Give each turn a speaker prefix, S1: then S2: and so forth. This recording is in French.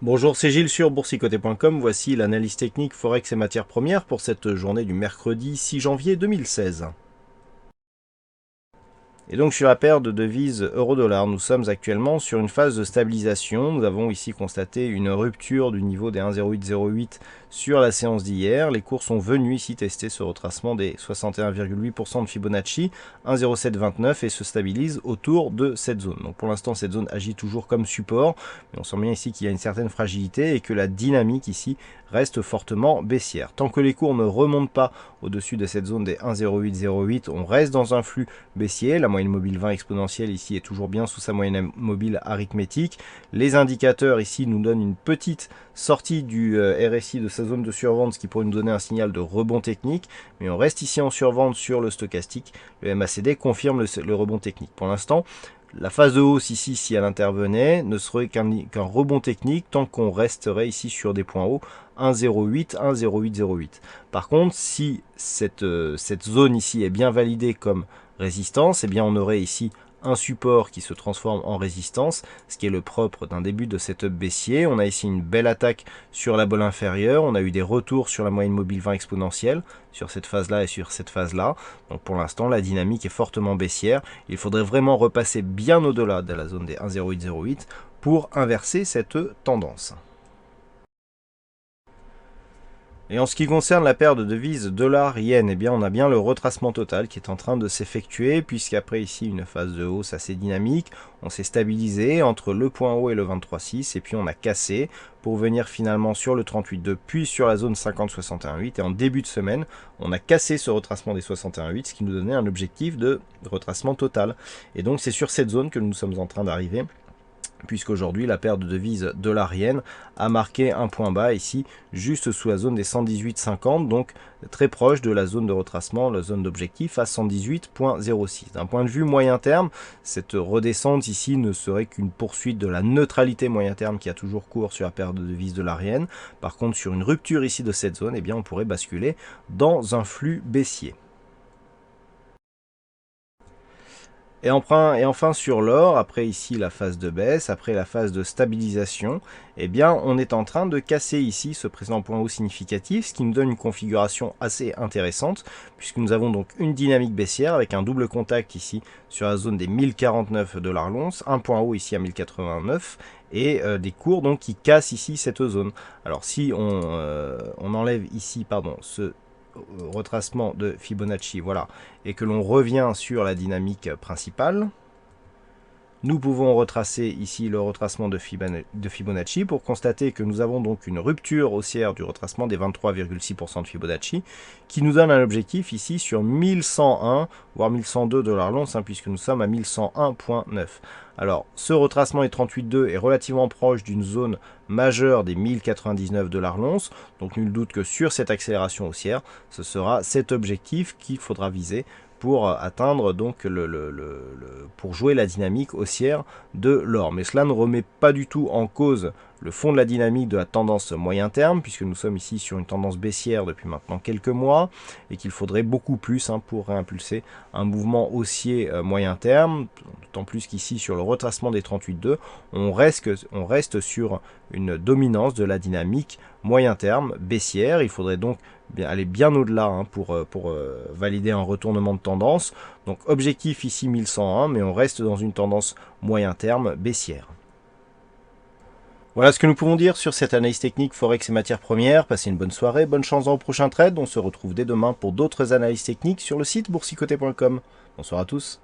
S1: Bonjour, c'est Gilles sur boursicoté.com. Voici l'analyse technique Forex et matières premières pour cette journée du mercredi 6 janvier 2016. Et donc sur la paire de devises euro-dollar, nous sommes actuellement sur une phase de stabilisation. Nous avons ici constaté une rupture du niveau des 1,0808 sur la séance d'hier. Les cours sont venus ici tester ce retracement des 61,8% de Fibonacci, 1,0729 et se stabilisent autour de cette zone. Donc pour l'instant cette zone agit toujours comme support, mais on sent bien ici qu'il y a une certaine fragilité et que la dynamique ici reste fortement baissière. Tant que les cours ne remontent pas au-dessus de cette zone des 1,0808, on reste dans un flux baissier. La moyenne mobile 20 exponentielle ici est toujours bien sous sa moyenne mobile arithmétique. Les indicateurs ici nous donnent une petite sortie du RSI de sa zone de survente, ce qui pourrait nous donner un signal de rebond technique, mais on reste ici en survente sur le stochastique. Le MACD confirme le rebond technique. Pour l'instant, la phase de hausse ici, si elle intervenait, ne serait qu'un rebond technique tant qu'on resterait ici sur des points hauts 1,08, 1,0808. Par contre, si cette zone ici est bien validée comme résistance, eh bien on aurait ici un support qui se transforme en résistance, ce qui est le propre d'un début de setup baissier. On a ici une belle attaque sur la bolle inférieure, on a eu des retours sur la moyenne mobile 20 exponentielle, sur cette phase-là et sur cette phase-là. Donc pour l'instant, la dynamique est fortement baissière. Il faudrait vraiment repasser bien au-delà de la zone des 1,0808 pour inverser cette tendance. Et en ce qui concerne la paire de devises dollar-yen, eh bien on a bien le retracement total qui est en train de s'effectuer, puisqu'après ici une phase de hausse assez dynamique, on s'est stabilisé entre le point haut et le 23,6, et puis on a cassé pour venir finalement sur le 38,2, puis sur la zone 50,61,8, et en début de semaine, on a cassé ce retracement des 61,8, ce qui nous donnait un objectif de retracement total. Et donc c'est sur cette zone que nous sommes en train d'arriver, puisqu'aujourd'hui la paire de devises dollar-yen a marqué un point bas ici, juste sous la zone des 118,50, donc très proche de la zone de retracement, la zone d'objectif à 118,06. D'un point de vue moyen terme, cette redescente ici ne serait qu'une poursuite de la neutralité moyen terme qui a toujours cours sur la paire de devises dollar-yen. Par contre, sur une rupture ici de cette zone, eh bien, on pourrait basculer dans un flux baissier. Et enfin sur l'or, après ici la phase de baisse, après la phase de stabilisation, eh bien on est en train de casser ici ce précédent point haut significatif, ce qui nous donne une configuration assez intéressante, puisque nous avons donc une dynamique baissière avec un double contact ici sur la zone des 1049 $ l'once, un point haut ici à 1089, et des cours donc qui cassent ici cette zone. Alors si on enlève ici ce retracement de Fibonacci, voilà, et que l'on revient sur la dynamique principale, nous pouvons retracer ici le retracement de Fibonacci pour constater que nous avons donc une rupture haussière du retracement des 23,6% de Fibonacci qui nous donne un objectif ici sur 1101 voire 1102 $ l'once, puisque nous sommes à 1101,9. Alors ce retracement des 38,2 est relativement proche d'une zone majeure des 1099 $ l'once, donc nul doute que sur cette accélération haussière, ce sera cet objectif qu'il faudra viser pour atteindre donc pour jouer la dynamique haussière de l'or. Mais cela ne remet pas du tout en cause le fond de la dynamique de la tendance moyen terme, puisque nous sommes ici sur une tendance baissière depuis maintenant quelques mois, et qu'il faudrait beaucoup plus pour réimpulser un mouvement haussier moyen terme, d'autant plus qu'ici sur le retracement des 38,2, on reste sur une dominance de la dynamique moyen terme baissière. Il faudrait donc aller bien au-delà pour valider un retournement de tendance. Donc objectif ici 1101, mais on reste dans une tendance moyen terme baissière. Voilà ce que nous pouvons dire sur cette analyse technique Forex et matières premières. Passez une bonne soirée, bonne chance dans le prochain trade. On se retrouve dès demain pour d'autres analyses techniques sur le site boursicoté.com. Bonsoir à tous.